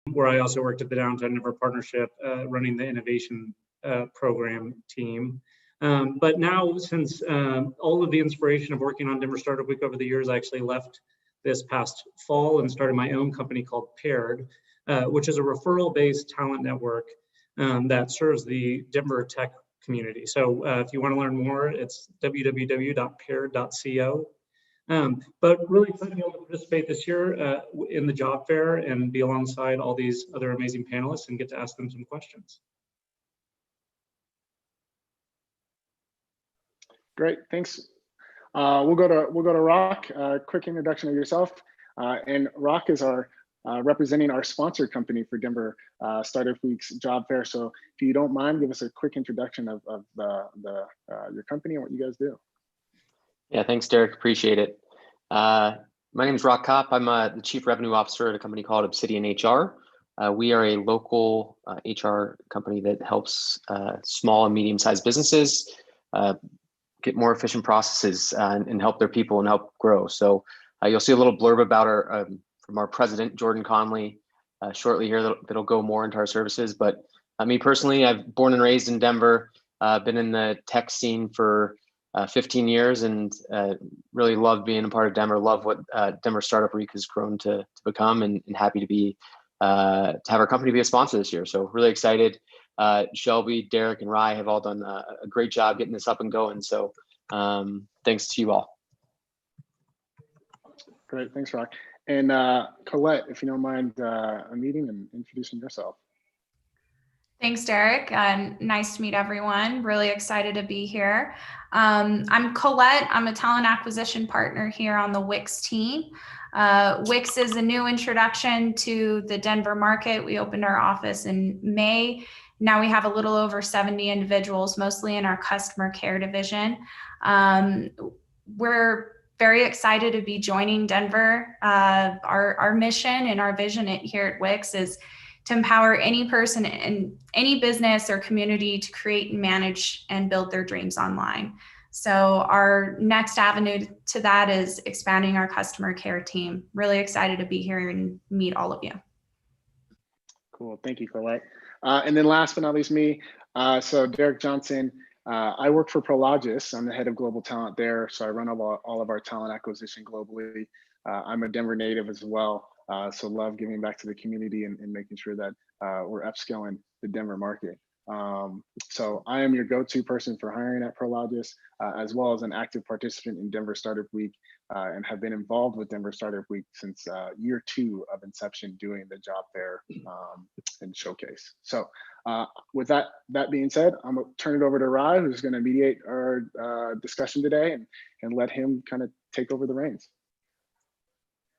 where I also worked at the Downtown Denver Partnership, running the innovation program team. But now, since all of the inspiration of working on Denver Startup Week over the years, I actually left this past fall and started my own company called Paired, which is a referral-based talent network that serves the Denver tech community. So if you want to learn more, it's www.paired.co. But really excited to be able to participate this year in the job fair and be alongside all these other amazing panelists and get to ask them some questions. Great, thanks. We'll go to Rock. Quick introduction of yourself. And Rock is our representing our sponsor company for Denver Startup Week's job fair. So if you don't mind, give us a quick introduction of your company and what you guys do. Yeah, thanks, Derek. Appreciate it. My name is Rock Kopp. I'm the Chief Revenue Officer at a company called Obsidian HR. We are a local HR company that helps small and medium-sized businesses get more efficient processes and help their people and help grow. So you'll see a little blurb about our from our president, Jordan Conley, shortly here that'll go more into our services. But me personally, I've born and raised in Denver, been in the tech scene for 15 years and really love being a part of Denver, love what Denver Startup Week has grown to become, and happy to be to have our company be a sponsor this year. So really excited. Shelby, Derek, and Rye have all done a great job getting this up and going. So thanks to you all. Great, thanks, Rock. And Colette, if you don't mind unmuting and introducing yourself. Thanks, Derek. Nice to meet everyone. Really excited to be here. I'm Colette. I'm a talent acquisition partner here on the Wix team. Wix is a new introduction to the Denver market. We opened our office in May. Now we have a little over 70 individuals, mostly in our customer care division. We're very excited to be joining Denver. Our mission and our vision here at Wix is to empower any person in any business or community to create and manage and build their dreams online. So our next avenue to that is expanding our customer care team. Really excited to be here and meet all of you. Cool, thank you, Colette. And then last but not least me, so Derek Johnson, I work for Prologis. I'm the head of global talent there. So I run all of our talent acquisition globally. I'm a Denver native as well. So love giving back to the community and making sure that we're upskilling the Denver market. So I am your go-to person for hiring at Prologis, as well as an active participant in Denver Startup Week, and have been involved with Denver Startup Week since year 2 of inception, doing the job fair and showcase. So with that being said, I'm gonna turn it over to Rye, who's gonna mediate our discussion today, and let him kind of take over the reins.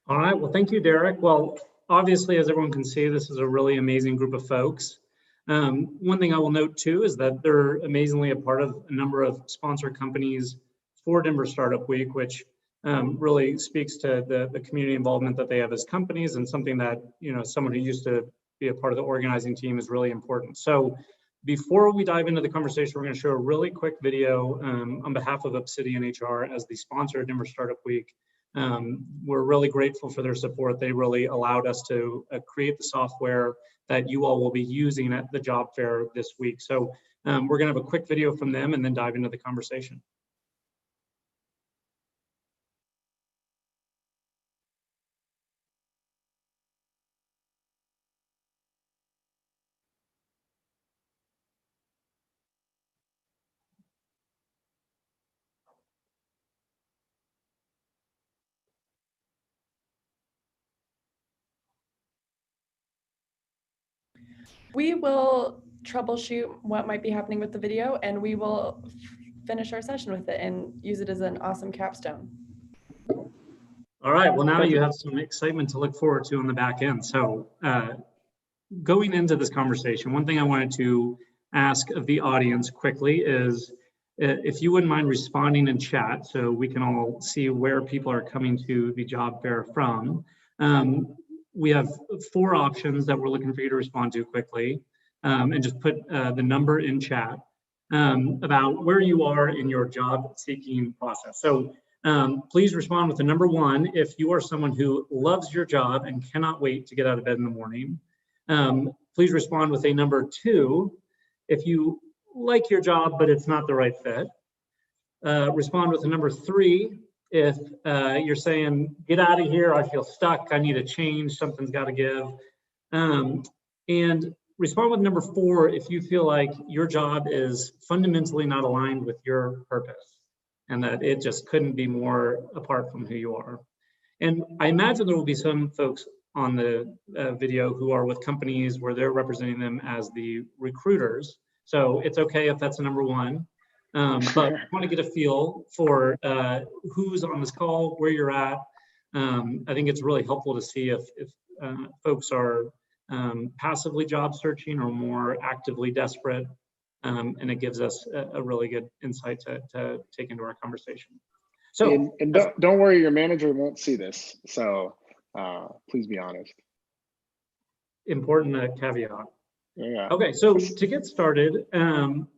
All right, well, thank you, Derek. Well, obviously, as everyone can see, this is a really amazing group of folks. One thing I will note too is that they're amazingly a part of a number of sponsor companies for Denver Startup Week, which really speaks to the community involvement that they have as companies, and something that, you know, someone who used to be a part of the organizing team is really important. So before we dive into the conversation, we're going to show a really quick video on behalf of Obsidian HR as the sponsor of Denver Startup Week. We're really grateful for their support. They really allowed us to create the software that you all will be using at the job fair this week. So we're going to have a quick video from them and then dive into the conversation. We will troubleshoot what might be happening with the video, and we will finish our session with it and use it as an awesome capstone. All right, well, now you have some excitement to look forward to on the back end. So going into this conversation, one thing I wanted to ask of the audience quickly is if you wouldn't mind responding in chat so we can all see where people are coming to the job fair from. We have 4 options that we're looking for you to respond to quickly, and just put the number in chat about where you are in your job seeking process. So please respond with the number 1 if you are someone who loves your job and cannot wait to get out of bed in the morning. Please respond with a number 2 if you like your job, but it's not the right fit. Respond with a number 3 if you're saying, get out of here, I feel stuck, I need a change, something's got to give. And respond with number 4 if you feel like your job is fundamentally not aligned with your purpose and that it just couldn't be more apart from who you are. And I imagine there will be some folks on the video who are with companies where they're representing them as the recruiters. So it's okay if that's a number 1. But I want to get a feel for who's on this call, where you're at. I think it's really helpful to see if folks are passively job searching or more actively desperate. And it gives us a really good insight to take into our conversation. So, and don't worry, your manager won't see this. So please be honest. Important caveat. Yeah. Okay, so to get started, I'm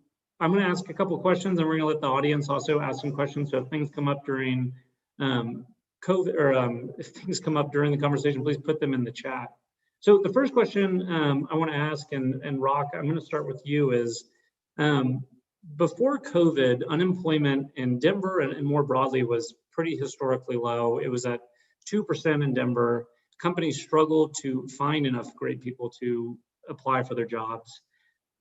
going to ask a couple of questions, and we're going to let the audience also ask some questions. So if things come up during COVID, or if things come up during the conversation, please put them in the chat. So the first question I want to ask, and Rock, I'm going to start with you, is before COVID, unemployment in Denver and more broadly was pretty historically low. It was at 2% in Denver. Companies struggled to find enough great people to apply for their jobs.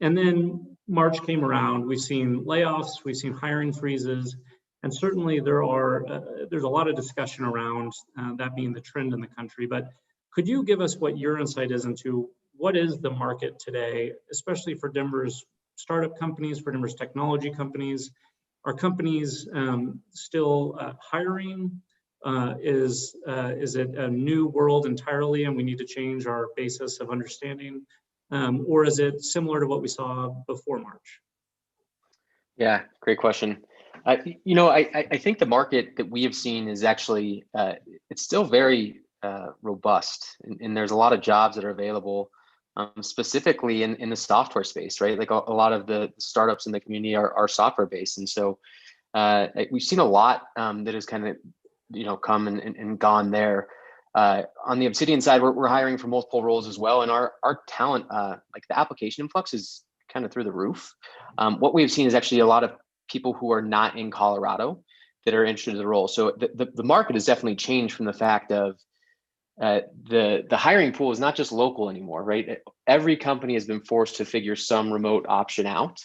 And then March came around, we've seen layoffs, we've seen hiring freezes, and certainly there's a lot of discussion around that being the trend in the country. But could you give us what your insight is into what is the market today, especially for Denver's startup companies, for Denver's technology companies? Are companies still hiring? Is it a new world entirely and we need to change our basis of understanding? Or is it similar to what we saw before March? Yeah, great question. I think the market that we have seen is actually, it's still very robust, and there's a lot of jobs that are available, specifically in the software space, right? Like a lot of the startups in the community are software based. And so we've seen a lot that has kind of, come and gone there. On the Obsidian side, we're hiring for multiple roles as well. And our talent, like the application influx is kind of through the roof. What we've seen is actually a lot of people who are not in Colorado that are interested in the role. So the market has definitely changed from the fact of the hiring pool is not just local anymore, right? Every company has been forced to figure some remote option out.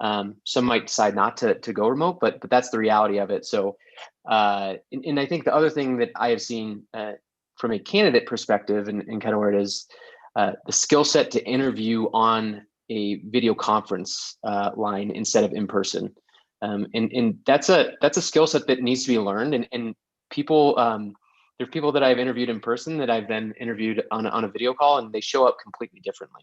Some might decide not to go remote, but that's the reality of it. So, and I think the other thing that I have seen from a candidate perspective and kind of where it is, the skill set to interview on a video conference line instead of in person. And that's a skill set that needs to be learned. And people, there's people that I've interviewed in person that I've then interviewed on a video call, and they show up completely differently.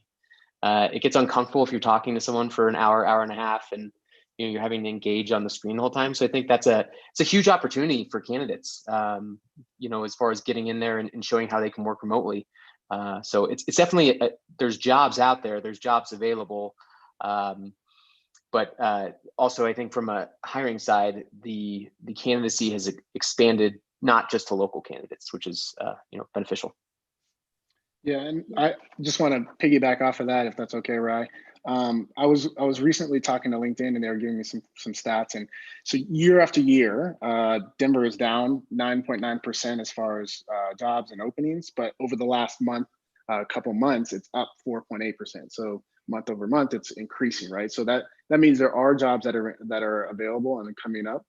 It gets uncomfortable if you're talking to someone for an hour and a half, and you're having to engage on the screen the whole time. So I think it's a huge opportunity for candidates, as far as getting in there and showing how they can work remotely. So it's definitely there's jobs out there, there's jobs available, but also I think from a hiring side, the candidacy has expanded not just to local candidates, which is beneficial. Yeah, and I just want to piggyback off of that, if that's okay, Rye. I was recently talking to LinkedIn, and they were giving me some stats, and so year after year, Denver is down 9.9% as far as jobs and openings, but over the last couple months, it's up 4.8%. So month over month, it's increasing, right? So that means there are jobs that are available and coming up,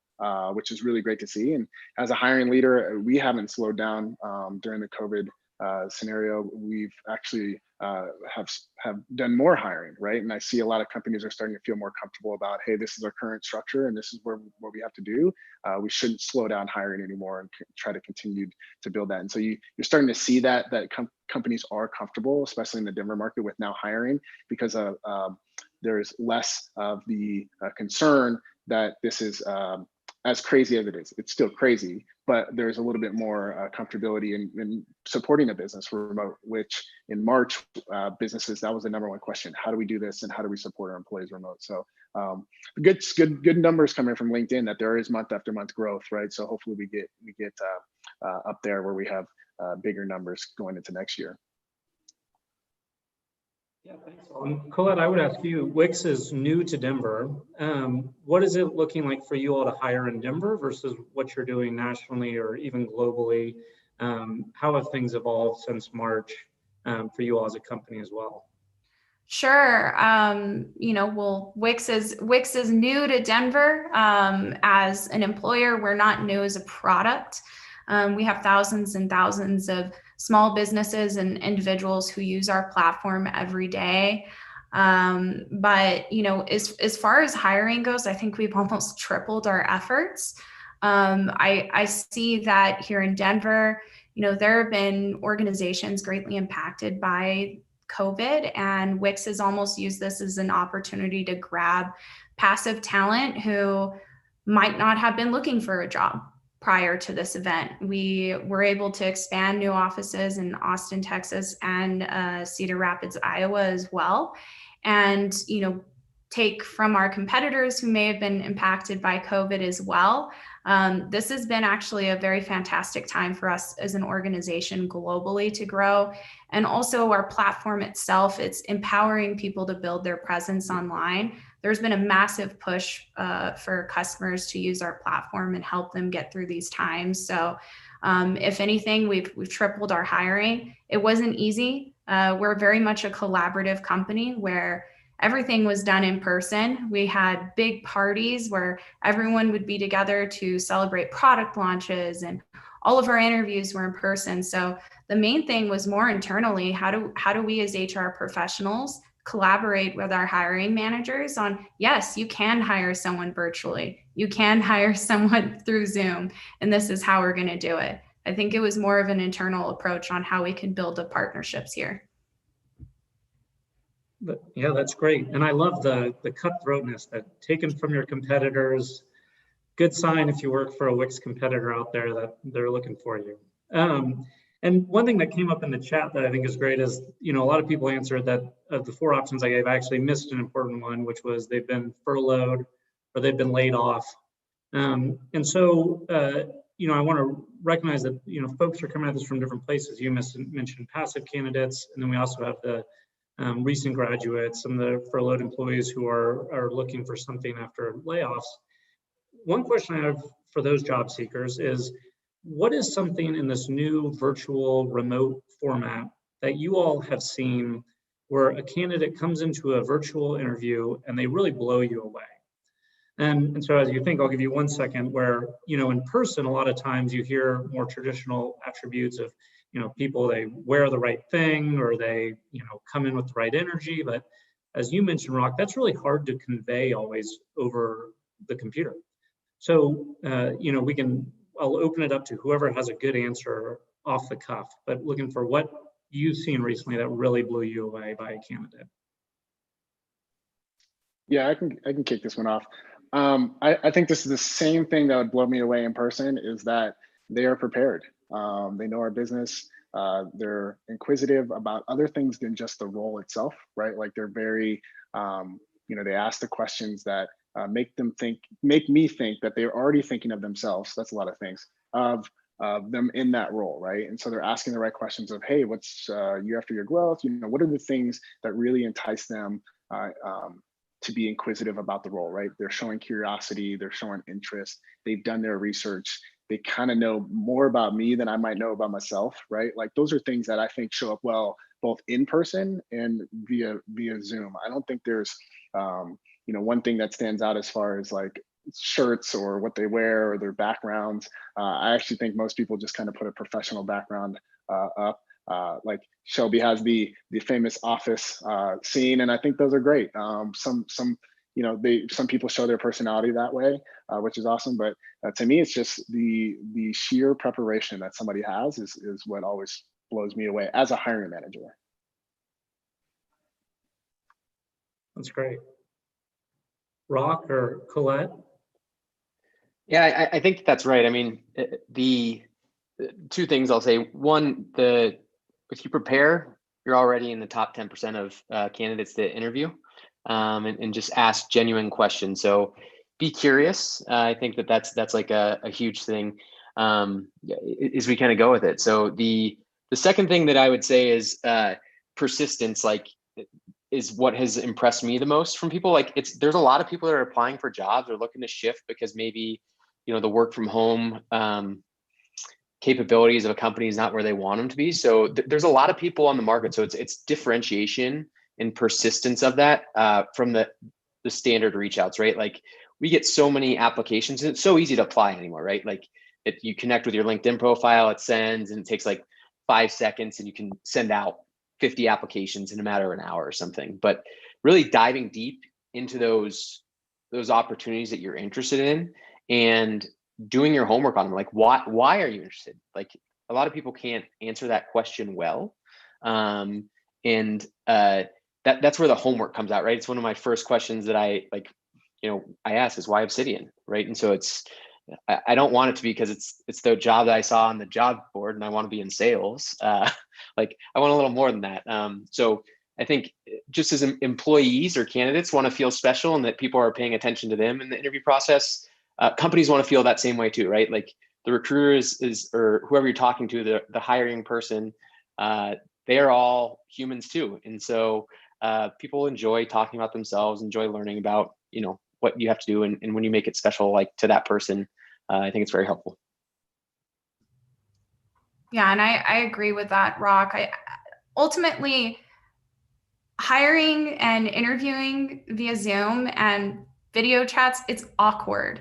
which is really great to see. And as a hiring leader, we haven't slowed down during the COVID scenario. We've actually have done more hiring, right? And I see a lot of companies are starting to feel more comfortable about, hey, this is our current structure and this is what we have to do. We shouldn't slow down hiring anymore and try to continue to build that. And so you're starting to see that companies are comfortable, especially in the Denver market, with now hiring, because there's less of the concern that this is as crazy as it is. It's still crazy, but there's a little bit more comfortability in supporting a business for remote, which in March, businesses, that was the number one question. How do we do this, and how do we support our employees remote? So good numbers coming from LinkedIn that there is month after month growth, right? So hopefully we get up there where we have bigger numbers going into next year. Yeah, thanks. Colette, I would ask you, Wix is new to Denver. What is it looking like for you all to hire in Denver versus what you're doing nationally or even globally? How have things evolved since March for you all as a company as well? Sure. Well, Wix is new to Denver as an employer. We're not new as a product. We have thousands and thousands of small businesses and individuals who use our platform every day. But as far as hiring goes, I think we've almost tripled our efforts. I see that here in Denver, there have been organizations greatly impacted by COVID, and Wix has almost used this as an opportunity to grab passive talent who might not have been looking for a job prior to this event. We were able to expand new offices in Austin, Texas, and Cedar Rapids, Iowa as well. And, take from our competitors who may have been impacted by COVID as well. This has been actually a very fantastic time for us as an organization globally to grow. And also our platform itself, it's empowering people to build their presence online. There's been a massive push for customers to use our platform and help them get through these times. So if anything, we've tripled our hiring. It wasn't easy. We're very much a collaborative company where everything was done in person. We had big parties where everyone would be together to celebrate product launches, and all of our interviews were in person. So the main thing was more internally, how do we as HR professionals collaborate with our hiring managers on, yes, you can hire someone virtually, you can hire someone through Zoom, and this is how we're going to do it. I think it was more of an internal approach on how we can build the partnerships here. Yeah, that's great. And I love the cutthroatness that taken from your competitors. Good sign if you work for a Wix competitor out there that they're looking for you. And one thing that came up in the chat that I think is great is, a lot of people answered that of the 4 options I gave, I actually missed an important one, which was they've been furloughed or they've been laid off. And so, I want to recognize that, folks are coming at this from different places. You mentioned passive candidates, and then we also have the recent graduates and the furloughed employees who are looking for something after layoffs. One question I have for those job seekers is, what is something in this new virtual remote format that you all have seen where a candidate comes into a virtual interview and they really blow you away? And so as you think, I'll give you 1 second where, in person, a lot of times you hear more traditional attributes of, people, they wear the right thing or they, come in with the right energy. But as you mentioned, Rock, that's really hard to convey always over the computer. So, I'll open it up to whoever has a good answer off the cuff, but looking for what you've seen recently that really blew you away by a candidate. Yeah, I can kick this one off. I think this is the same thing that would blow me away in person, is that they are prepared. They know our business. They're inquisitive about other things than just the role itself, right? Like they're very, they ask the questions that make me think that they're already thinking of themselves. That's a lot of things of them in that role, right? And so they're asking the right questions of, hey, what's you after your growth? What are the things that really entice them to be inquisitive about the role, right? They're showing curiosity, they're showing interest, they've done their research, they kind of know more about me than I might know about myself, right? Like those are things that I think show up well, both in person and via Zoom. I don't think there's, one thing that stands out as far as like shirts or what they wear or their backgrounds. I actually think most people just kind of put a professional background up. Like Shelby has the famous office scene, and I think those are great. Some people show their personality that way, which is awesome. But to me, it's just the sheer preparation that somebody has is what always blows me away as a hiring manager. That's great. Rock or Colette? Yeah, I think that's right. I mean, the 2 things I'll say. One, if you prepare, you're already in the top 10% of candidates to interview, and just ask genuine questions. So be curious. I think that's like a huge thing as we kind of go with it. So the second thing that I would say is persistence. Like is what has impressed me the most from people. Like there's a lot of people that are applying for jobs or looking to shift because maybe, the work from home capabilities of a company is not where they want them to be. So there's a lot of people on the market. So it's differentiation and persistence of that from the standard reach outs, right? Like we get so many applications and it's so easy to apply anymore, right? Like you connect with your LinkedIn profile, it sends, and it takes like 5 seconds and you can send out 50 applications in a matter of an hour or something. But really diving deep into those opportunities that you're interested in and doing your homework on them. Like why are you interested? Like a lot of people can't answer that question well. That's where the homework comes out, right? It's one of my first questions that I ask is why Obsidian, right? And so I don't want it to be because it's the job that I saw on the job board and I want to be in sales. Like I want a little more than that. So I think just as employees or candidates want to feel special and that people are paying attention to them in the interview process, companies want to feel that same way too, right? Like the recruiter is or whoever you're talking to, the hiring person, they are all humans too. And so people enjoy talking about themselves, enjoy learning about, what you have to do. And when you make it special, like to that person, I think it's very helpful. Yeah, and I agree with that, Rock. Ultimately, hiring and interviewing via Zoom and video chats, it's awkward.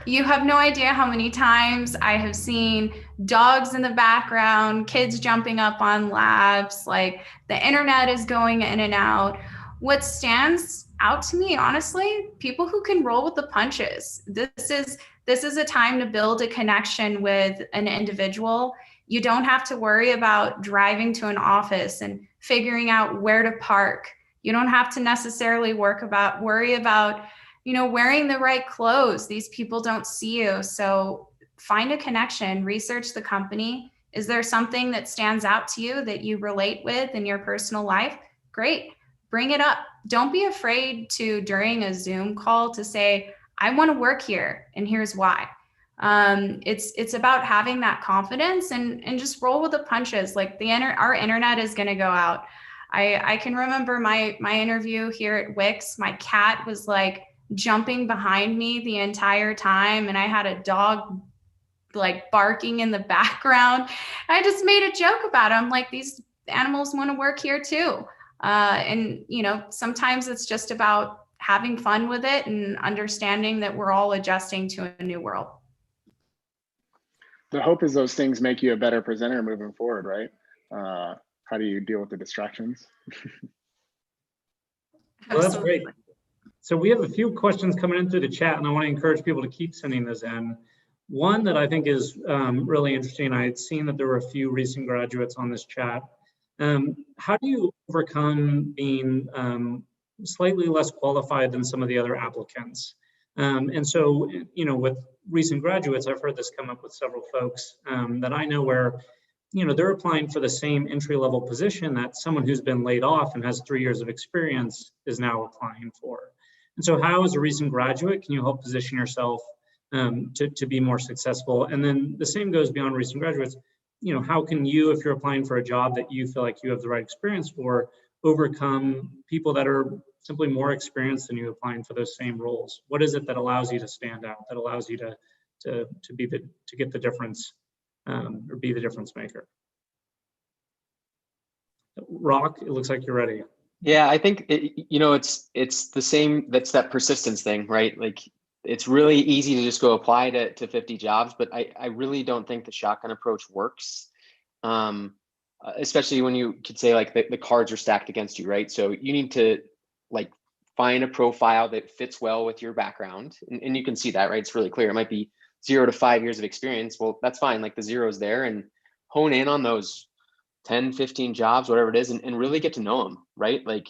You have no idea how many times I have seen dogs in the background, kids jumping up on laps, like the internet is going in and out. What stands out to me, honestly, people who can roll with the punches. This is a time to build a connection with an individual. You don't have to worry about driving to an office and figuring out where to park. You don't have to necessarily worry about, wearing the right clothes. These people don't see you. So find a connection, research the company. Is there something that stands out to you that you relate with in your personal life? Great, bring it up. Don't be afraid to, during a Zoom call, to say, I want to work here and here's why. It's about having that confidence and just roll with the punches. Like our internet is going to go out. I can remember my interview here at Wix. My cat was like jumping behind me the entire time, and I had a dog like barking in the background. I just made a joke about it. I'm like, these animals want to work here too. And sometimes it's just about having fun with it and understanding that we're all adjusting to a new world. The hope is those things make you a better presenter moving forward, right? How do you deal with the distractions? Well, that's great. So we have a few questions coming in through the chat, and I want to encourage people to keep sending those in. One that I think is really interesting, I had seen that there were a few recent graduates on this chat. How do you overcome being slightly less qualified than some of the other applicants? And so, with recent graduates, I've heard this come up with several folks that I know where, they're applying for the same entry-level position that someone who's been laid off and has 3 years of experience is now applying for. And so how, as a recent graduate, can you help position yourself to be more successful? And then the same goes beyond recent graduates. How can you, if you're applying for a job that you feel like you have the right experience for, overcome people that are simply more experienced than you applying for those same roles? What is it that allows you to stand out, that allows you to get the difference or be the difference maker? Rock, it looks like you're ready. Yeah, I think it's the same. That's that persistence thing, right? Like it's really easy to just go apply to 50 jobs, but I really don't think the shotgun approach works. Especially when you could say like the cards are stacked against you, right? So you need to like find a profile that fits well with your background, and you can see that, right? It's really clear. It might be 0 to 5 years of experience. Well, that's fine. Like the 0 is there, and hone in on those 10, 15 jobs, whatever it is, and really get to know them, right? Like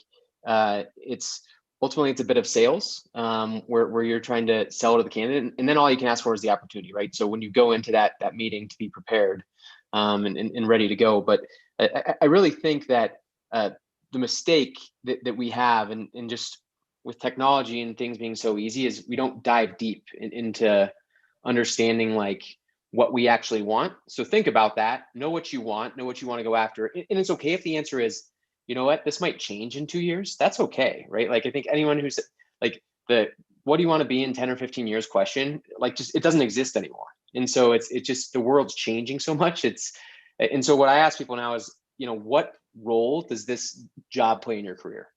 it's ultimately a bit of sales where you're trying to sell to the candidate, and then all you can ask for is the opportunity, right? So when you go into that meeting, to be prepared and ready to go. But I really think that the mistake that we have, and just with technology and things being so easy, is we don't dive deep into understanding like what we actually want. So think about that, know what you want to go after. And it's okay if the answer is, you know what, this might change in 2 years. That's okay, right? Like, I think anyone who's like what do you want to be in 10 or 15 years question, like, just, it doesn't exist anymore. And so it's just, the world's changing so much. And so what I ask people now is, what role does this job play in your career?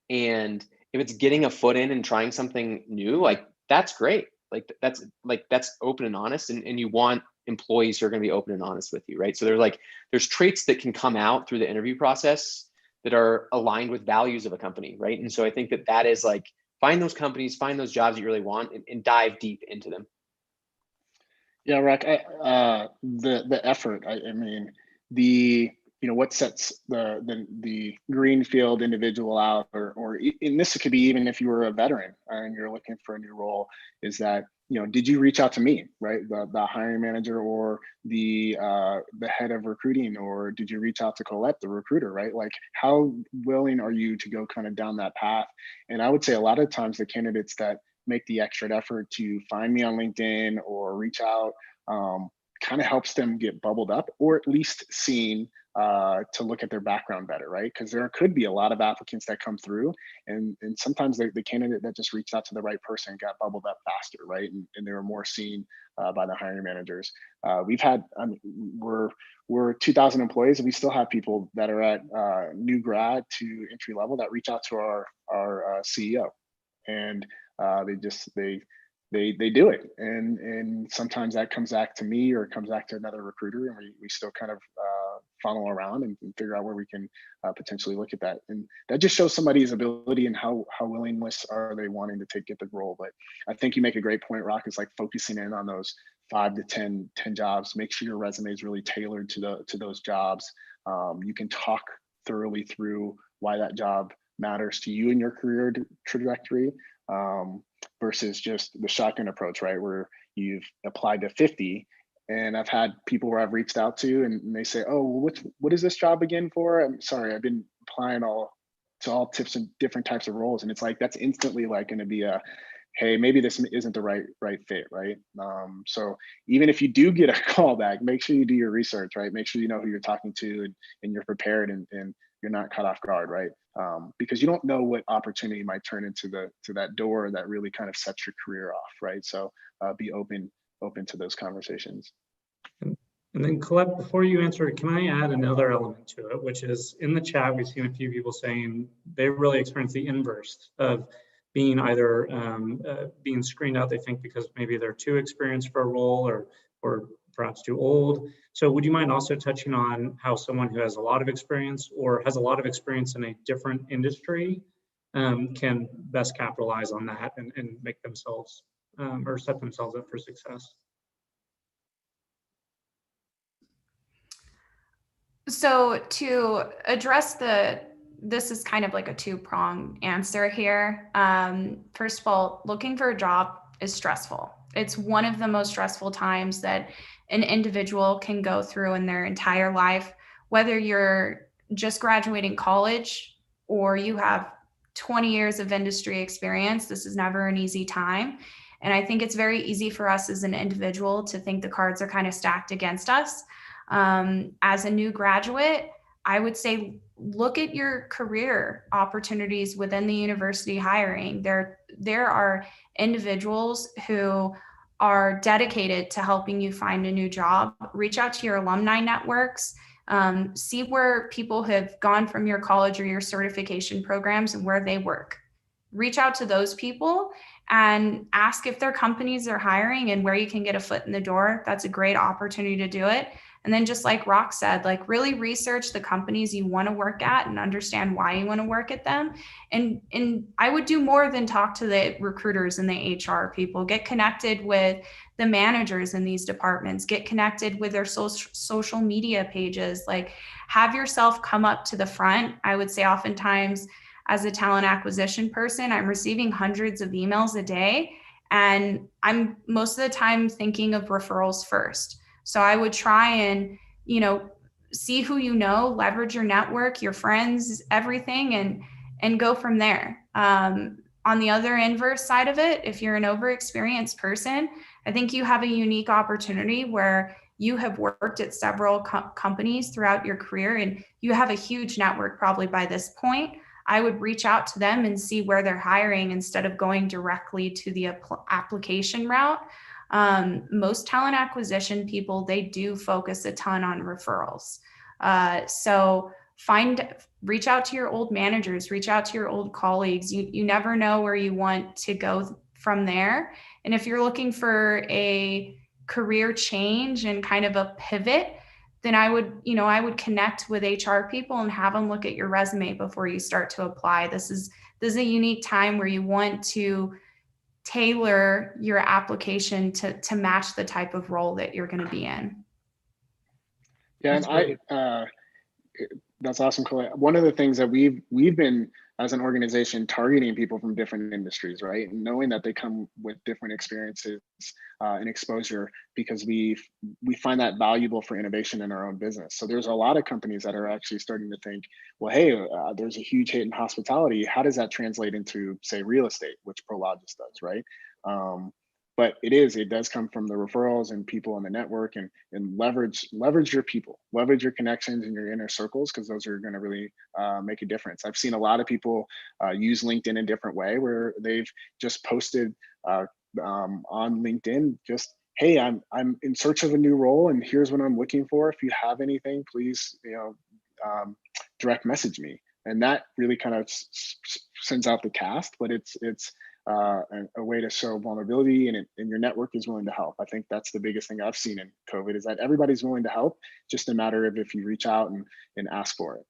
And if it's getting a foot in and trying something new, like, that's great. That's open and honest. And you want employees who are going to be open and honest with you, right? So there's traits that can come out through the interview process that are aligned with values of a company, right? And so I think that is like, find those companies, find those jobs that you really want, and dive deep into them. Yeah, Rock, the effort, I mean, what sets the greenfield individual out, or in this, it could be even if you were a veteran and you're looking for a new role, is that, did you reach out to me, right? The hiring manager, or the head of recruiting, or did you reach out to Colette, the recruiter, right? Like, how willing are you to go kind of down that path? And I would say a lot of times the candidates that make the extra effort to find me on LinkedIn or reach out, kind of helps them get bubbled up, or at least seen, to look at their background better, right? Because there could be a lot of applicants that come through, and sometimes the candidate that just reached out to the right person got bubbled up faster, right? And they were more seen by the hiring managers. We've had, we're 2,000 employees, and we still have people that are at new grad to entry level that reach out to our CEO, and they do it, and sometimes that comes back to me, or it comes back to another recruiter, and we still kind of funnel around and figure out where we can potentially look at that. And that just shows somebody's ability and how willingness are they wanting to get the role. But I think you make a great point, Rock, is like focusing in on those 5 to 10 jobs. Make sure your resume is really tailored to those jobs. You can talk thoroughly through why that job matters to you in your career trajectory, versus just the shotgun approach, right? Where you've applied to 50. And I've had people where I've reached out to, and they say, "Oh, what is this job again for? I'm sorry, I've been applying to all tips and different types of roles." And it's like, that's instantly like going to be a, hey, maybe this isn't the right fit, right? So even if you do get a call back, make sure you do your research, right? Make sure you know who you're talking to, and you're prepared, and you're not caught off guard, right? Because you don't know what opportunity might turn into that door that really kind of sets your career off, right? So be open to those conversations. And then Colette, before you answer, can I add another element to it, which is, in the chat, we've seen a few people saying they really experienced the inverse of being either being screened out, they think, because maybe they're too experienced for a role, or perhaps too old. So would you mind also touching on how someone who has a lot of experience, or has a lot of experience in a different industry, can best capitalize on that and make themselves or set themselves up for success? So to address this is kind of like a two-pronged answer here. First of all, looking for a job is stressful. It's one of the most stressful times that an individual can go through in their entire life, whether you're just graduating college or you have 20 years of industry experience. This is never an easy time. And I think it's very easy for us as an individual to think the cards are kind of stacked against us. As a new graduate, I would say look at your career opportunities within the university hiring. There are individuals who are dedicated to helping you find a new job. Reach out to your alumni networks. See where people have gone from your college or your certification programs and where they work. Reach out to those people and ask if their companies are hiring and where you can get a foot in the door. That's a great opportunity to do it. And then, just like Rock said, like, really research the companies you want to work at and understand why you want to work at them. And I would do more than talk to the recruiters and the HR people. Get connected with the managers in these departments. Get connected with their social media pages. Like, have yourself come up to the front. I would say oftentimes, as a talent acquisition person, I'm receiving hundreds of emails a day, and I'm most of the time thinking of referrals first. So I would try and, see who leverage your network, your friends, everything, and go from there. On the other inverse side of it, if you're an overexperienced person, I think you have a unique opportunity where you have worked at several companies throughout your career and you have a huge network probably by this point, I would reach out to them and see where they're hiring instead of going directly to the application route. Most talent acquisition people, they do focus a ton on referrals. So reach out to your old managers, reach out to your old colleagues. You never know where you want to go from there. And if you're looking for a career change and kind of a pivot, then I would connect with HR people and have them look at your resume before you start to apply. This is a unique time where you want to tailor your application to match the type of role that you're going to be in. Yeah, and that's awesome, Colette. One of the things that we've been, as an organization, targeting people from different industries, right? And knowing that they come with different experiences and exposure, because we find that valuable for innovation in our own business. So there's a lot of companies that are actually starting to think, well, hey, there's a huge hit in hospitality. How does that translate into, say, real estate, which Prologis does, right? But it does come from the referrals and people in the network, and leverage your people, leverage your connections and your inner circles, because those are going to really make a difference. I've seen a lot of people use LinkedIn a different way, where they've just posted on LinkedIn, just, hey, I'm in search of a new role, and here's what I'm looking for. If you have anything, please, direct message me. And that really kind of sends out the cast, but it's a way to show vulnerability, and your network is willing to help. I think that's the biggest thing I've seen in COVID, is that everybody's willing to help, just a matter of if you reach out and ask for it.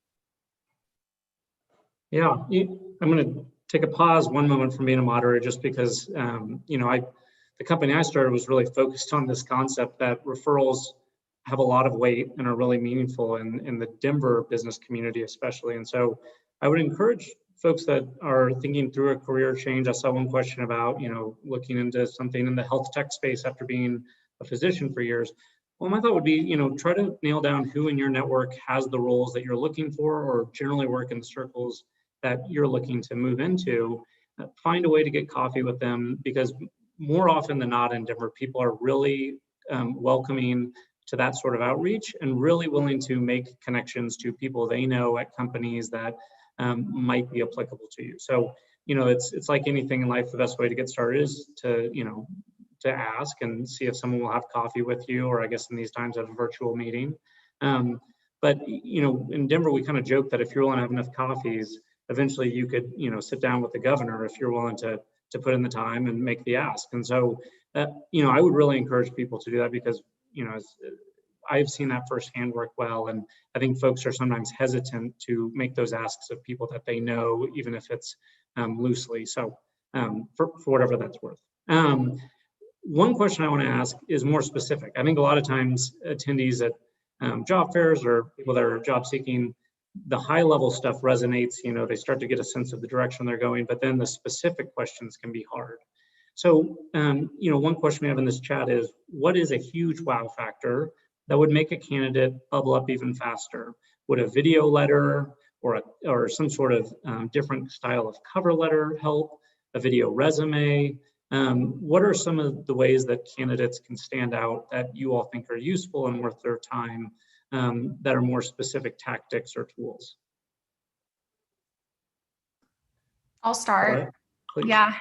Yeah, I'm going to take a pause one moment from being a moderator, just because, the company I started was really focused on this concept that referrals have a lot of weight and are really meaningful in the Denver business community, especially. And so I would encourage folks that are thinking through a career change. I saw one question about, looking into something in the health tech space after being a physician for years. Well, my thought would be, try to nail down who in your network has the roles that you're looking for, or generally work in the circles that you're looking to move into. Find a way to get coffee with them, because more often than not in Denver, people are really welcoming to that sort of outreach, and really willing to make connections to people they know at companies that might be applicable to you. So, it's like anything in life. The best way to get started is to ask and see if someone will have coffee with you, or I guess in these times, have a virtual meeting. But in Denver, we kind of joke that if you're willing to have enough coffees, eventually you could, sit down with the governor if you're willing to put in the time and make the ask. And so, I would really encourage people to do that, because, I've seen that firsthand work well. And I think folks are sometimes hesitant to make those asks of people that they know, even if it's loosely. So for whatever that's worth. One question I want to ask is more specific. I think a lot of times attendees at job fairs, or people that are job seeking, the high level stuff resonates, they start to get a sense of the direction they're going, but then the specific questions can be hard. So, one question we have in this chat is, what is a huge wow factor that would make a candidate bubble up even faster? Would a video letter or some sort of different style of cover letter help? A video resume? What are some of the ways that candidates can stand out that you all think are useful and worth their time, that are more specific tactics or tools? I'll start. Please. Yeah,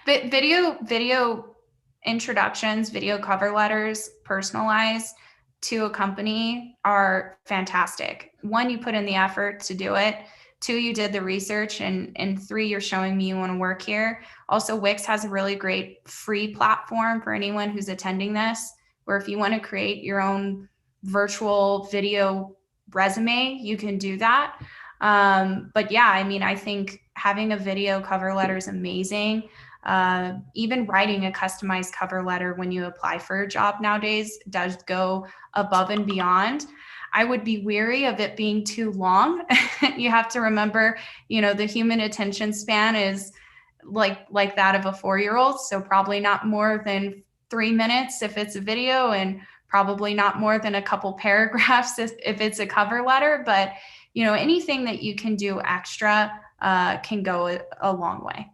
but video introductions, video cover letters, personalized to a company are fantastic. One, you put in the effort to do it. Two, you did the research, and three, you're showing me you want to work here. Also, Wix has a really great free platform for anyone who's attending this, where if you want to create your own virtual video resume, you can do that. But yeah, I think having a video cover letter is amazing. Even writing a customized cover letter when you apply for a job nowadays does go above and beyond. I would be wary of it being too long. You have to remember, the human attention span is like that of a 4-year-old. So probably not more than 3 minutes if it's a video, and probably not more than a couple paragraphs if it's a cover letter. But, anything that you can do extra can go a long way.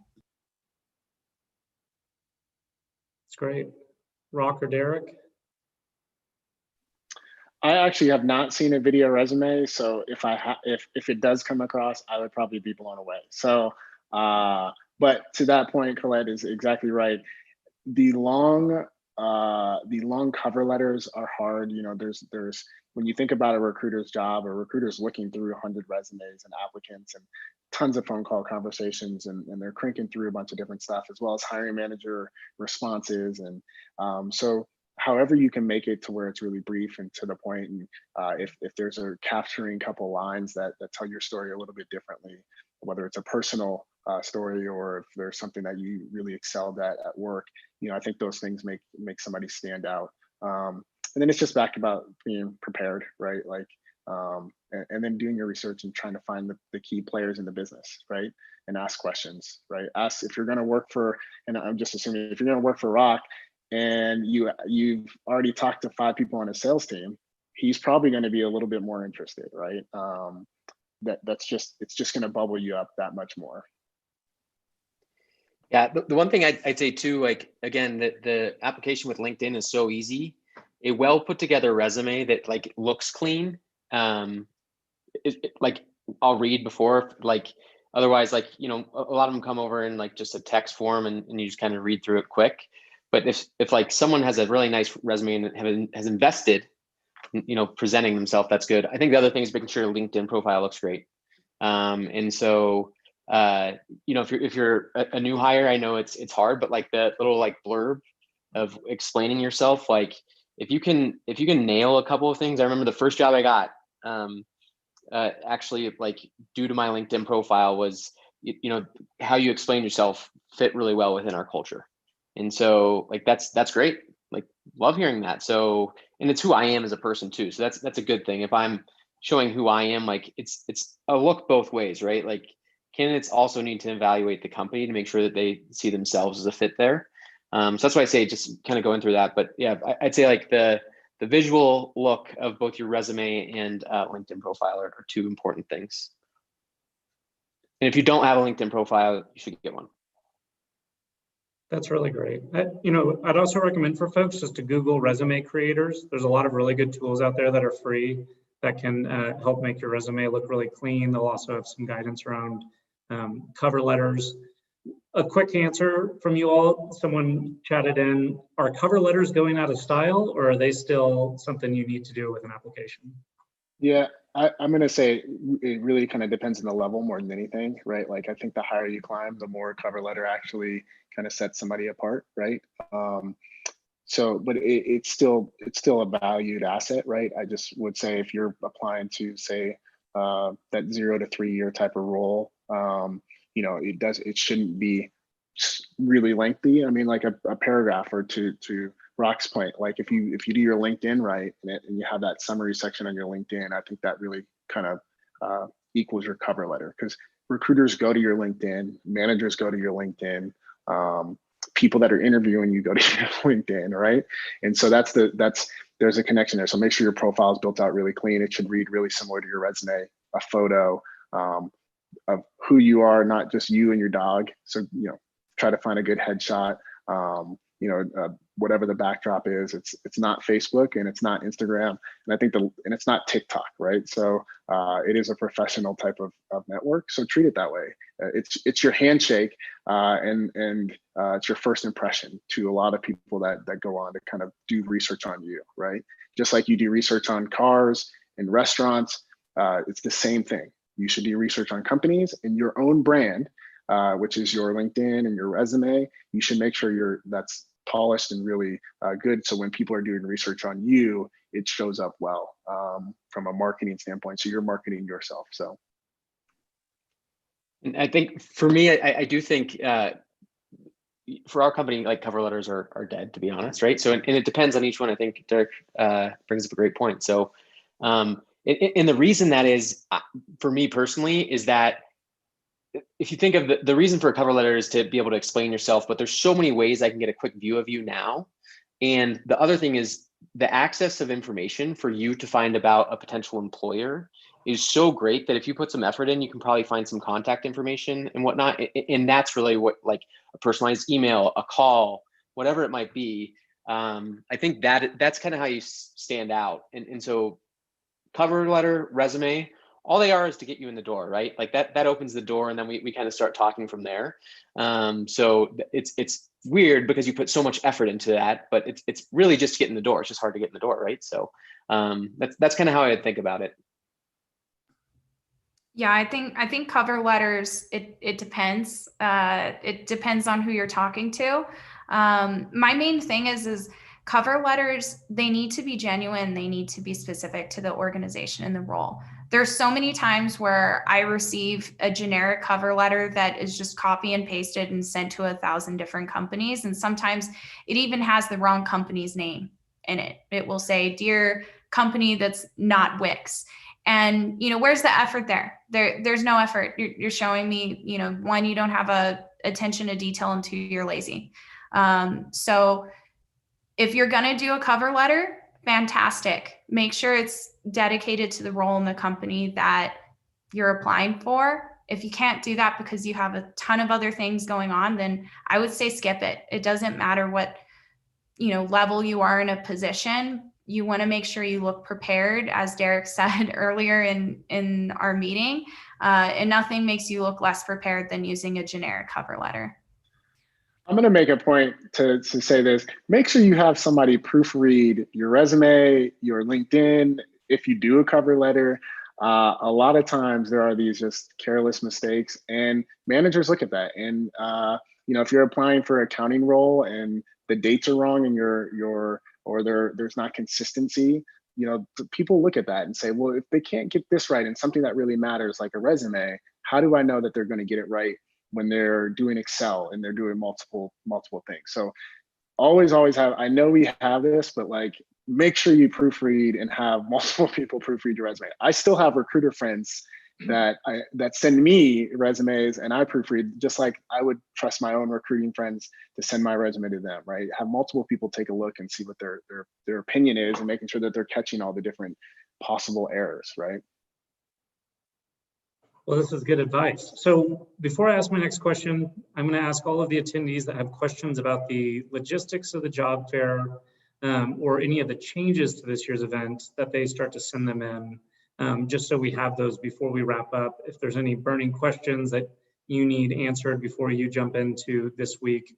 That's great. Rock or Derek? I actually have not seen a video resume, so if it does come across, I would probably be blown away. So, but to that point, Colette is exactly right. The long cover letters are hard. You know, there's when you think about a recruiter's job, a recruiter's looking through 100 resumes and applicants and tons of phone call conversations, and they're cranking through a bunch of different stuff, as well as hiring manager responses. And so however you can make it to where it's really brief and to the point, and if there's a capturing couple lines that tell your story a little bit differently, whether it's a personal story or if there's something that you really excelled at work, you know, I think those things make somebody stand out. And then it's just back about being prepared, right? Like, and then doing your research and trying to find the key players in the business, right? And ask questions, right? Ask if you're going to work for, and I'm just assuming if you're going to work for Rock and you've already talked to 5 people on a sales team, he's probably going to be a little bit more interested, right? It's just going to bubble you up that much more. Yeah, the one thing I'd say too, like, again, the application with LinkedIn is so easy. A well put together resume that like looks clean, like I'll read before, like, otherwise, like, you know, a lot of them come over in like just a text form and you just kind of read through it quick. But if like someone has a really nice resume and has invested, you know, presenting themselves, that's good. I think the other thing is making sure your LinkedIn profile looks great. And so, you know, if you're a new hire, I know it's hard, but like the little like blurb of explaining yourself, like if you can nail a couple of things. I remember the first job I got, actually, like, due to my LinkedIn profile was, you know, how you explain yourself fit really well within our culture. And so like, that's great. Like, love hearing that. So, and it's who I am as a person too. So that's a good thing. If I'm showing who I am, like it's a look both ways, right? Like, candidates also need to evaluate the company to make sure that they see themselves as a fit there. So that's why I say just kind of going through that. But yeah, I'd say like the visual look of both your resume and LinkedIn profile are 2 important things. And if you don't have a LinkedIn profile, you should get one. That's really great. You know, I'd also recommend for folks just to Google resume creators. There's a lot of really good tools out there that are free that can help make your resume look really clean. They'll also have some guidance around cover letters. A quick answer from you all, someone chatted in, are cover letters going out of style, or are they still something you need to do with an application? Yeah, I'm going to say it really kind of depends on the level more than anything, right? Like, I think the higher you climb, the more cover letter actually kind of sets somebody apart, right? So, but it's still a valued asset, right? I just would say if you're applying to, say, that 0 to 3 year type of role, you know, it shouldn't be really lengthy. I mean, like a paragraph or to Rock's point, like if you do your LinkedIn right and you have that summary section on your LinkedIn, I think that really kind of equals your cover letter, because recruiters go to your LinkedIn, managers go to your LinkedIn, people that are interviewing you go to your LinkedIn, right? And so there's a connection there. So make sure your profile is built out really clean. It should read really similar to your resume, a photo of who you are, not just you and your dog. So, you know, try to find a good headshot. You know, whatever the backdrop is, it's not Facebook and it's not Instagram, and I think and it's not TikTok, right? So it is a professional type of network. So treat it that way. It's your handshake, and it's your first impression to a lot of people that go on to kind of do research on you, right? Just like you do research on cars and restaurants, it's the same thing. You should do research on companies and your own brand, which is your LinkedIn and your resume. You should make sure that's polished and really good. So when people are doing research on you, it shows up well from a marketing standpoint. So you're marketing yourself. So. And I think for me, I do think for our company, like, cover letters are dead, to be honest, right? So, and it depends on each one. I think Derek brings up a great point. So, and the reason that is, for me personally, is that if you think of the reason for a cover letter is to be able to explain yourself, but there's so many ways I can get a quick view of you now. And the other thing is the access of information for you to find about a potential employer is so great that if you put some effort in, you can probably find some contact information and whatnot. And that's really what, like, a personalized email, a call, whatever it might be. I think that's kind of how you stand out. And so cover letter, resume, all they are is to get you in the door, right? Like that opens the door, and then we kind of start talking from there. So it's weird because you put so much effort into that, but it's really just to get in the door. It's just hard to get in the door, right? So that's kind of how I think about it. Yeah, I think cover letters, it depends. It depends on who you're talking to. My main thing is cover letters, they need to be genuine. They need to be specific to the organization and the role. There's so many times where I receive a generic cover letter that is just copy and pasted and sent to 1,000 different companies. And sometimes it even has the wrong company's name in it. It will say, "Dear company that's not Wix." And, where's the effort there? There's no effort. You're showing me, one, you don't have a attention to detail, and two, you're lazy. So if you're going to do a cover letter, fantastic. Make sure it's dedicated to the role in the company that you're applying for. If you can't do that because you have a ton of other things going on, then I would say skip it. It doesn't matter what, level you are in a position. You want to make sure you look prepared, as Derek said earlier in our meeting, and nothing makes you look less prepared than using a generic cover letter. I'm going to make a point to say this. Make sure you have somebody proofread your resume, your LinkedIn. If you do a cover letter, a lot of times there are these just careless mistakes, and managers look at that. And if you're applying for an accounting role and the dates are wrong and there's not consistency, people look at that and say, well, if they can't get this right in something that really matters, like a resume, how do I know that they're going to get it right when they're doing Excel and they're doing multiple things? So always have, I know we have this, but make sure you proofread and have multiple people proofread your resume. I still have recruiter friends that send me resumes, and I proofread, just like I would trust my own recruiting friends to send my resume to them, right? Have multiple people take a look and see what their opinion is, and making sure that they're catching all the different possible errors, right? Well, this is good advice. So before I ask my next question, I'm going to ask all of the attendees that have questions about the logistics of the job fair or any of the changes to this year's event, that they start to send them in. Just so we have those before we wrap up. If there's any burning questions that you need answered before you jump into this week,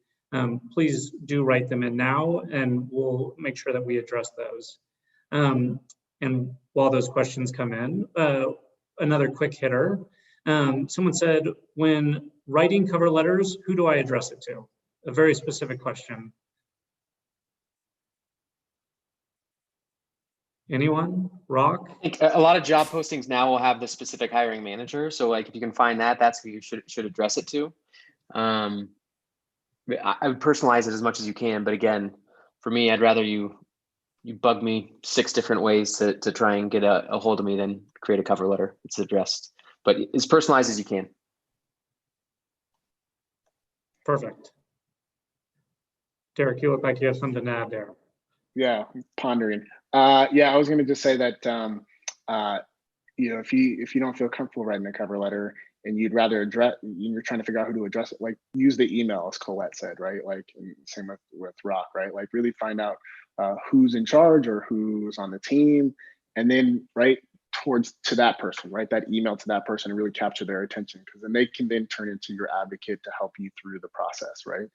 please do write them in now, and we'll make sure that we address those. And while those questions come in, another quick hitter. Someone said, when writing cover letters, who do I address it to? A very specific question. Anyone? Rock? I think a lot of job postings now will have the specific hiring manager. So if you can find that, that's who you should address it to. I would personalize it as much as you can. But again, for me, I'd rather you bug me 6 different ways to try and get a hold of me than create a cover letter. It's addressed, but as personalized as you can. Perfect. Derek, you look like you have something to add there. Yeah, pondering. I was going to just say that if you don't feel comfortable writing a cover letter and you'd rather address, you're trying to figure out who to address it, use the email, as Colette said, right? Same with Rock, right? Really find out who's in charge or who's on the team, and then write to that person, write that email to that person and really capture their attention, because then they can then turn into your advocate to help you through the process, right?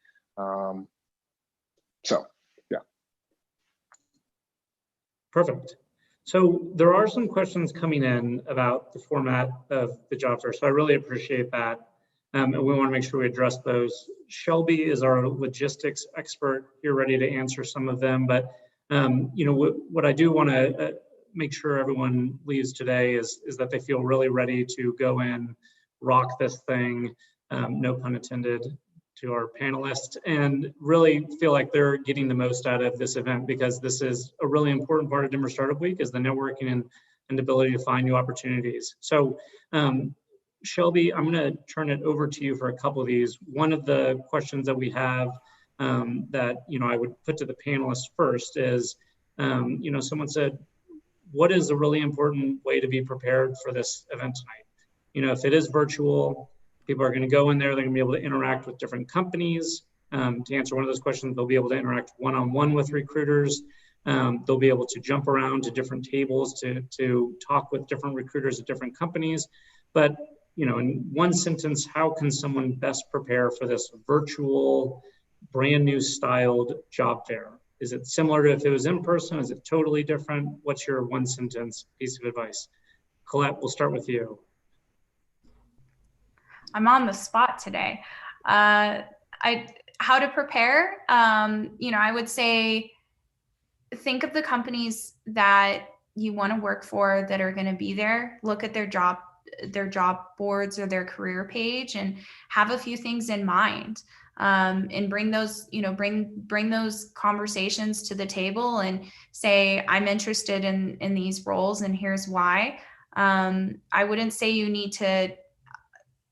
Perfect. So there are some questions coming in about the format of the job fair, so I really appreciate that. And we want to make sure we address those. Shelby is our logistics expert here, ready to answer some of them. But what I do want to make sure everyone leaves today is that they feel really ready to go in, rock this thing, no pun intended to our panelists, and really feel like they're getting the most out of this event, because this is a really important part of Denver Startup Week, is the networking and the ability to find new opportunities. So Shelby, I'm going to turn it over to you for a couple of these. One of the questions that we have that I would put to the panelists first is, someone said, what is a really important way to be prepared for this event tonight? If it is virtual, people are going to go in there, they're going to be able to interact with different companies. to answer one of those questions. They'll be able to interact one-on-one with recruiters. They'll be able to jump around to different tables to talk with different recruiters at different companies. But, you know, in one sentence, how can someone best prepare for this virtual, brand new styled job fair? Is it similar to if it was in person? Is it totally different? What's your one sentence piece of advice? Colette, we'll start with you. I'm on the spot today. How to prepare? You know, I would say, think of the companies that you want to work for that are going to be there. Look at their job boards or their career page and have a few things in mind. And bring those, you know, bring those conversations to the table and say, I'm interested in these roles and here's why. I wouldn't say you need to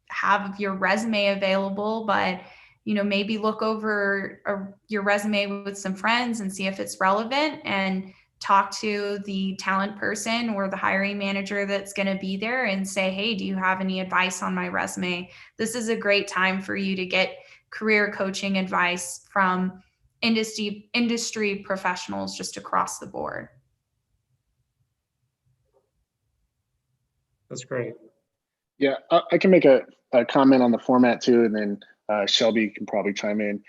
have your resume available, but, you know, maybe look over your resume with some friends and see if it's relevant, and talk to the talent person or the hiring manager that's going to be there and say, hey, do you have any advice on my resume? This is a great time for you to get career coaching advice from industry professionals just across the board. That's great. Yeah, I can make a comment on the format too, and then Shelby can probably chime in.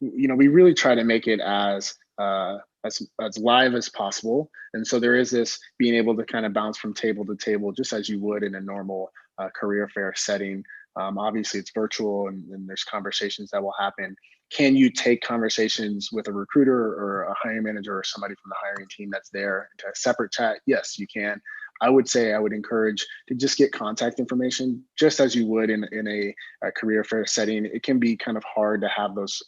You know, we really try to make it as live as possible, and so there is this being able to kind of bounce from table to table, just as you would in a normal career fair setting. Obviously, it's virtual, and there's conversations that will happen. Can you take conversations with a recruiter or a hiring manager or somebody from the hiring team that's there into a separate chat? Yes, you can. I would say I would encourage to just get contact information, just as you would in a career fair setting. It can be kind of hard to have those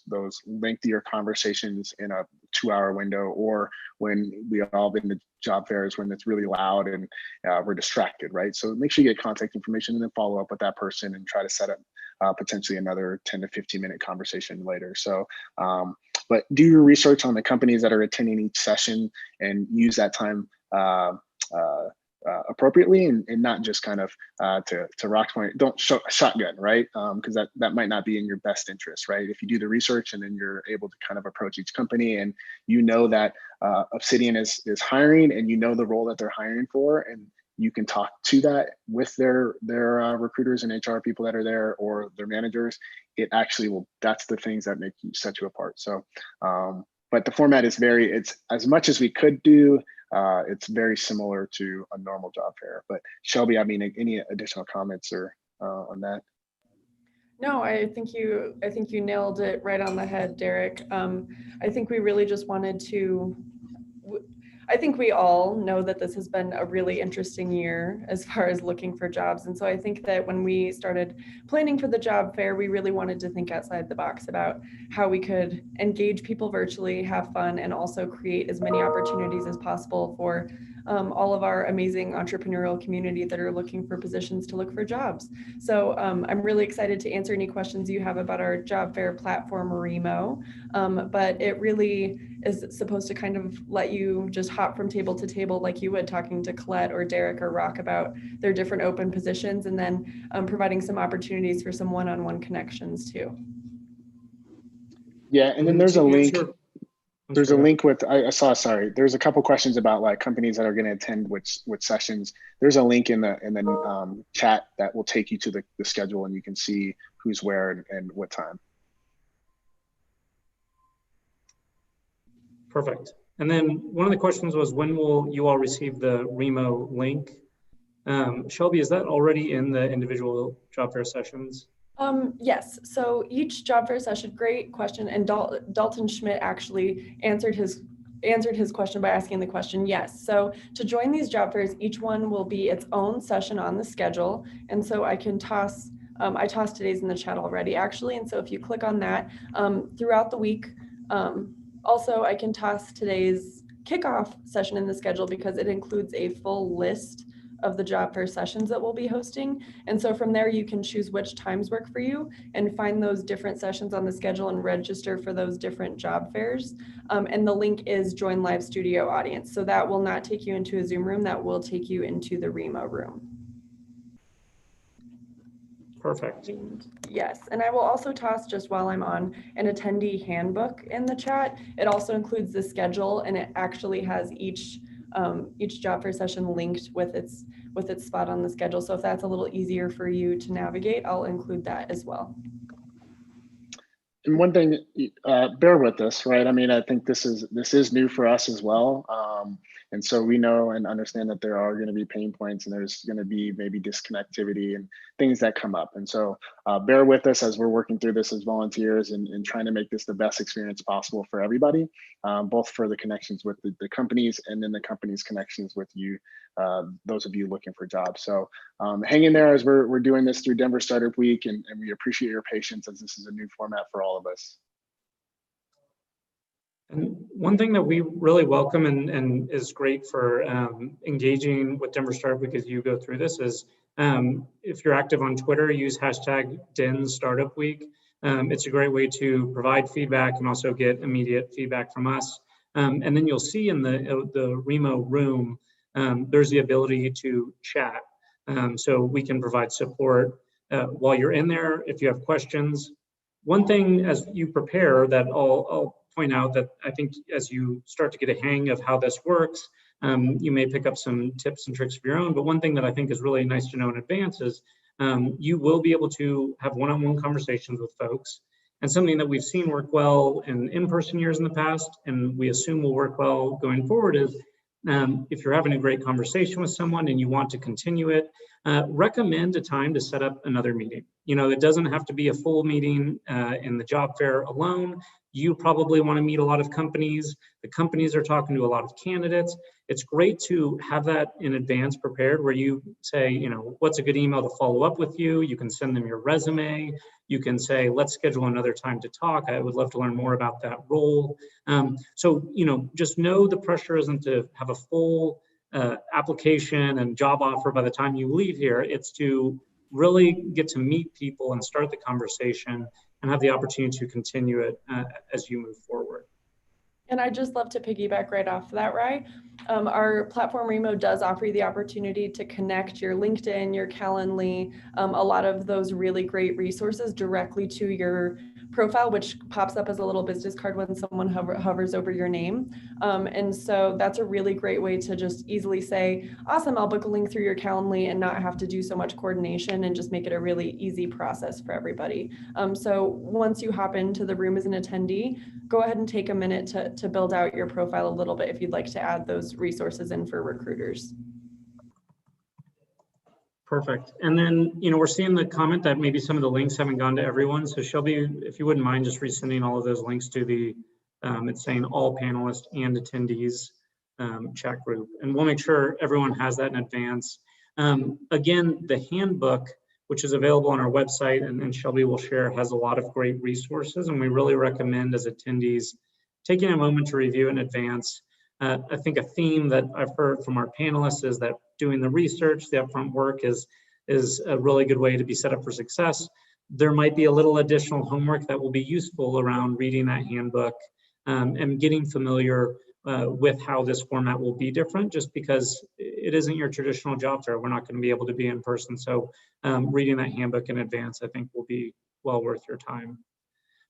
lengthier conversations in a 2-hour window, or when we all been to job fairs when it's really loud and we're distracted, right? So make sure you get contact information and then follow up with that person and try to set up potentially another 10 to 15 minute conversation later. So, but do your research on the companies that are attending each session and use that time appropriately, and not just kind of to Rock's point, don't shotgun, right? Because that might not be in your best interest, right? If you do the research and then you're able to kind of approach each company, and you know that Obsidian is hiring, and you know the role that they're hiring for, and you can talk to that with their recruiters and HR people that are there, or their managers, it actually will, that's the things that set you apart. So, but the format is it's as much as we could do, it's very similar to a normal job fair. But Shelby, I mean, any additional comments or on that? No, I think you nailed it right on the head, Derek. I think we really just wanted to, I think we all know that this has been a really interesting year as far as looking for jobs. And so I think that when we started planning for the job fair, we really wanted to think outside the box about how we could engage people virtually, have fun, and also create as many opportunities as possible for all of our amazing entrepreneurial community that are looking for positions to look for jobs. So I'm really excited to answer any questions you have about our job fair platform, Remo, but it really is supposed to kind of let you just hop from table to table like you would, talking to Colette or Derek or Rock about their different open positions, and then providing some opportunities for some one-on-one connections too. Yeah, and then there's a link. There's a link with, I saw, sorry, there's a couple questions about like companies that are going to attend which sessions. There's a link in the chat that will take you to the schedule, and you can see who's where and what time. Perfect. And then one of the questions was, when will you all receive the Remo link? Shelby, is that already in the individual job fair sessions? Yes, so each job fair session, great question. And Dalton Schmidt actually answered his question by asking the question, yes. So to join these job fairs, each one will be its own session on the schedule. And so I can toss, I tossed today's in the chat already actually. And so if you click on that throughout the week, also I can toss today's kickoff session in the schedule because it includes a full list of the job fair sessions that we'll be hosting. And so from there, you can choose which times work for you and find those different sessions on the schedule and register for those different job fairs. And the link is Join Live Studio Audience. So that will not take you into a Zoom room, that will take you into the Remo room. Perfect. Yes, and I will also toss, just while I'm on, an attendee handbook in the chat. It also includes the schedule, and it actually has each job fair session linked with its spot on the schedule. So if that's a little easier for you to navigate, I'll include that as well. And one thing, bear with us, right? I mean, I think this is new for us as well. And so we know and understand that there are going to be pain points, and there's going to be maybe disconnectivity and things that come up. And so bear with us as we're working through this as volunteers and trying to make this the best experience possible for everybody, both for the connections with the companies and then the company's connections with you, those of you looking for jobs. So hang in there as we're doing this through Denver Startup Week, and we appreciate your patience as this is a new format for all of us. And one thing that we really welcome and is great for engaging with Denver Startup Week as you go through this is if you're active on Twitter, use hashtag Den Startup Week. It's a great way to provide feedback and also get immediate feedback from us. And then you'll see in the Remo room, there's the ability to chat. So we can provide support while you're in there if you have questions. One thing as you prepare that I'll point out that I think as you start to get a hang of how this works, you may pick up some tips and tricks of your own. But one thing that I think is really nice to know in advance is you will be able to have one-on-one conversations with folks. And something that we've seen work well in in-person years in the past, and we assume will work well going forward, is if you're having a great conversation with someone and you want to continue it, recommend a time to set up another meeting. You know, it doesn't have to be a full meeting in the job fair alone. You probably want to meet a lot of companies. The companies are talking to a lot of candidates. It's great to have that in advance prepared where you say, you know, what's a good email to follow up with you? You can send them your resume. You can say, let's schedule another time to talk. I would love to learn more about that role. So, you know, just know the pressure isn't to have a full application and job offer by the time you leave here. It's to really get to meet people and start the conversation and have the opportunity to continue it as you move forward. And I'd just love to piggyback right off that, right? Our platform Remo does offer you the opportunity to connect your LinkedIn, your Calendly, a lot of those really great resources directly to your profile, which pops up as a little business card when someone hovers over your name. And so that's a really great way to just easily say, awesome, I'll book a link through your Calendly and not have to do so much coordination and just make it a really easy process for everybody. So once you hop into the room as an attendee, go ahead and take a minute to build out your profile a little bit if you'd like to add those resources in for recruiters. Perfect. And then, you know, we're seeing the comment that maybe some of the links haven't gone to everyone. So Shelby, if you wouldn't mind just resending all of those links to the, it's saying all panelists and attendees chat group. And we'll make sure everyone has that in advance. Again, the handbook, which is available on our website and Shelby will share, has a lot of great resources. And we really recommend as attendees taking a moment to review in advance. I think a theme that I've heard from our panelists is that doing the research, the upfront work is a really good way to be set up for success. There might be a little additional homework that will be useful around reading that handbook and getting familiar with how this format will be different, just because it isn't your traditional job fair. We're not going to be able to be in person. So reading that handbook in advance, I think, will be well worth your time.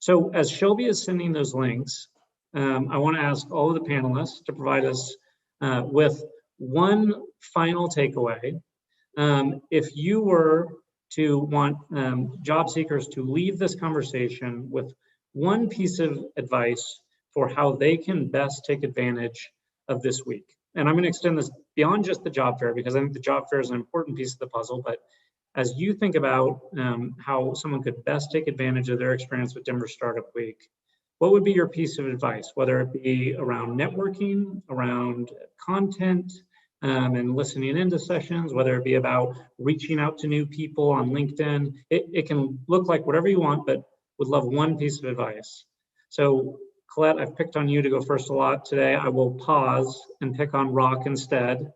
So as Shelby is sending those links, I want to ask all of the panelists to provide us with one final takeaway. If you were to want job seekers to leave this conversation with one piece of advice for how they can best take advantage of this week. And I'm going to extend this beyond just the job fair, because I think the job fair is an important piece of the puzzle. But as you think about how someone could best take advantage of their experience with Denver Startup Week, what would be your piece of advice, whether it be around networking, around content, and listening into sessions, whether it be about reaching out to new people on LinkedIn? It can look like whatever you want, but would love one piece of advice. So Colette, I've picked on you to go first a lot today. I will pause and pick on Rock instead.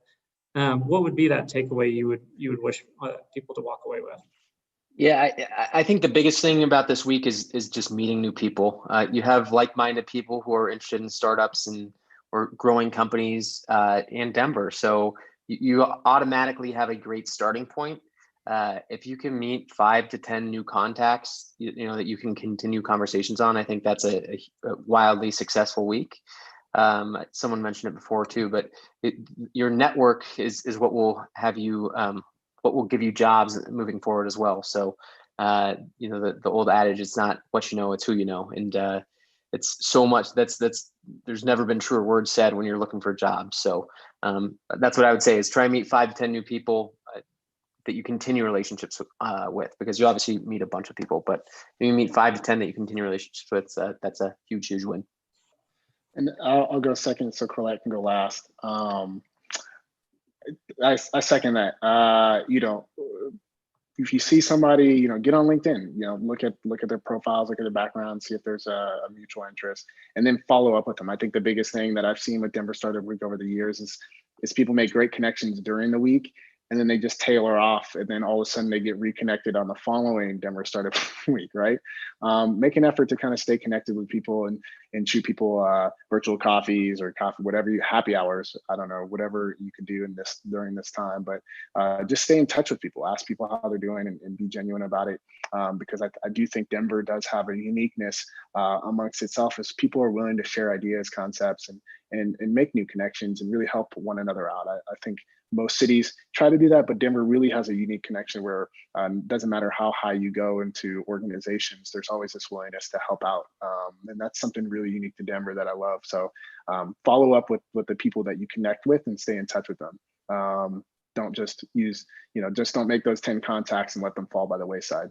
What would be that takeaway you would wish people to walk away with? Yeah, I think the biggest thing about this week is just meeting new people. You have like-minded people who are interested in startups or growing companies in Denver. So you automatically have a great starting point. if you can meet 5 to 10 new contacts, you know, that you can continue conversations on, I think that's a wildly successful week. Someone mentioned it before too, but your network is what will have you, what will give you jobs moving forward as well. So, you know, the old adage, it's not what you know, it's who you know. And it's so much, there's never been truer words said when you're looking for jobs. So that's what I would say is try and meet 5 to 10 new people that you continue relationships with, because you obviously meet a bunch of people, but if you meet 5 to 10 that you continue relationships with, that's a huge win. And I'll go second so Colette can go last. I second that. You know, if you see somebody, you know, get on LinkedIn, you know, look at their profiles, look at their background, see if there's a mutual interest, and then follow up with them. I think the biggest thing that I've seen with Denver Startup Week over the years is people make great connections during the week, and then they just tailor off, and then all of a sudden they get reconnected on the following Denver Startup Week, right? Make an effort to kind of stay connected with people and shoot people virtual coffees or whatever happy hours. I don't know, whatever you can do during this time, but just stay in touch with people, ask people how they're doing, and be genuine about it. Because I do think Denver does have a uniqueness amongst itself as people are willing to share ideas, concepts, and make new connections and really help one another out. I think most cities try to do that, but Denver really has a unique connection where it doesn't matter how high you go into organizations, there's always this willingness to help out. And that's something really unique to Denver that I love. So follow up with the people that you connect with and stay in touch with them. Don't just use, you know, just don't make those 10 contacts and let them fall by the wayside.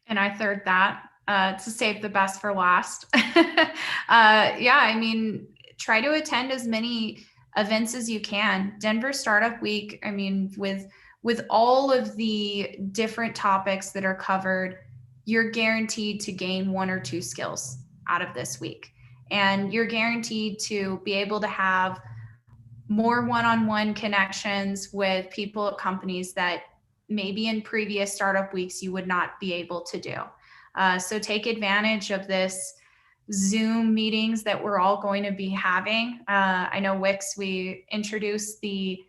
And I third that, to save the best for last. Yeah, I mean, try to attend as many events as you can. Denver Startup Week, I mean, with all of the different topics that are covered, you're guaranteed to gain 1 or 2 skills out of this week. And you're guaranteed to be able to have more one-on-one connections with people at companies that maybe in previous startup weeks you would not be able to do. So take advantage of this Zoom meetings that we're all going to be having. I know Wix, we introduced the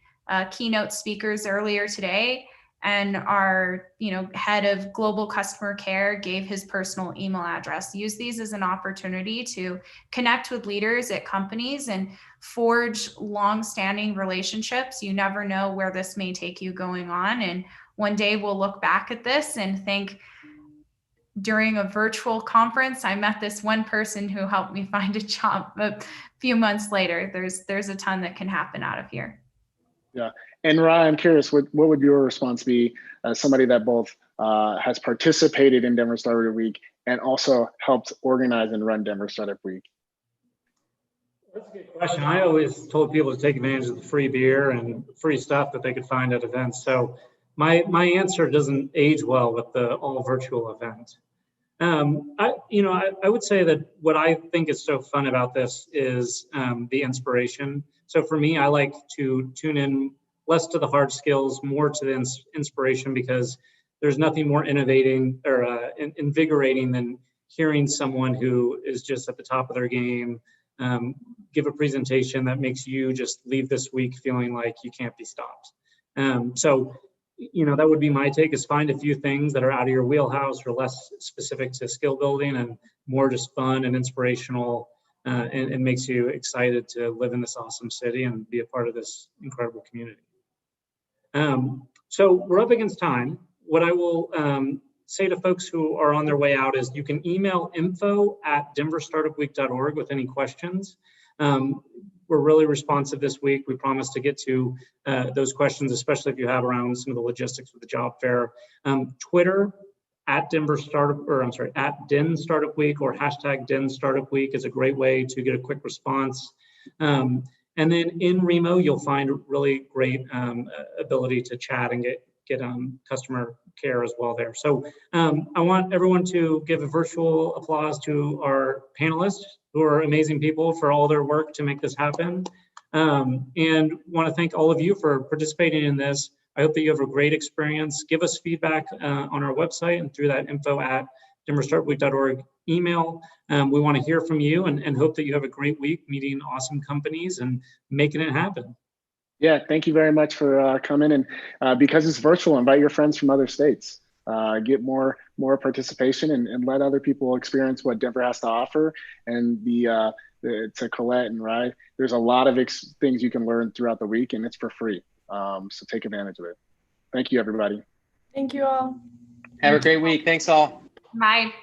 keynote speakers earlier today, and our head of global customer care gave his personal email address. Use these as an opportunity to connect with leaders at companies and forge long-standing relationships. You never know where this may take you going on, and one day we'll look back at this and think, during a virtual conference, I met this one person who helped me find a job. A few months later, there's a ton that can happen out of here. Yeah, and Ryan, I'm curious, what would your response be as somebody that both has participated in Denver Startup Week and also helped organize and run Denver Startup Week? That's a good question. I always told people to take advantage of the free beer and free stuff that they could find at events. So my answer doesn't age well with the all virtual event. I would say that what I think is so fun about this is the inspiration. So for me, I like to tune in less to the hard skills, more to the inspiration, because there's nothing more innovating or invigorating than hearing someone who is just at the top of their game give a presentation that makes you just leave this week feeling like you can't be stopped. So that would be my take, is find a few things that are out of your wheelhouse or less specific to skill building and more just fun and inspirational, and makes you excited to live in this awesome city and be a part of this incredible community. So we're up against time. What I will say to folks who are on their way out is you can email info@denverstartupweek.org with any questions. We're really responsive this week. We promise to get to those questions, especially if you have around some of the logistics with the job fair. Twitter @Den Startup Week or #Den Startup Week is a great way to get a quick response. And then in Remo, you'll find really great ability to chat and get customer care as well there. So I want everyone to give a virtual applause to our panelists, who are amazing people, for all their work to make this happen. And want to thank all of you for participating in this. I hope that you have a great experience. Give us feedback on our website and through that info@denverstartupweek.org email. We want to hear from you and hope that you have a great week meeting awesome companies and making it happen. Yeah, thank you very much for coming. And because it's virtual, invite your friends from other states. Get more participation and let other people experience what Denver has to offer. And to Colette and Rye, there's a lot of things you can learn throughout the week, and it's for free. So take advantage of it. Thank you, everybody. Thank you all. Have a great week. Thanks all. Bye.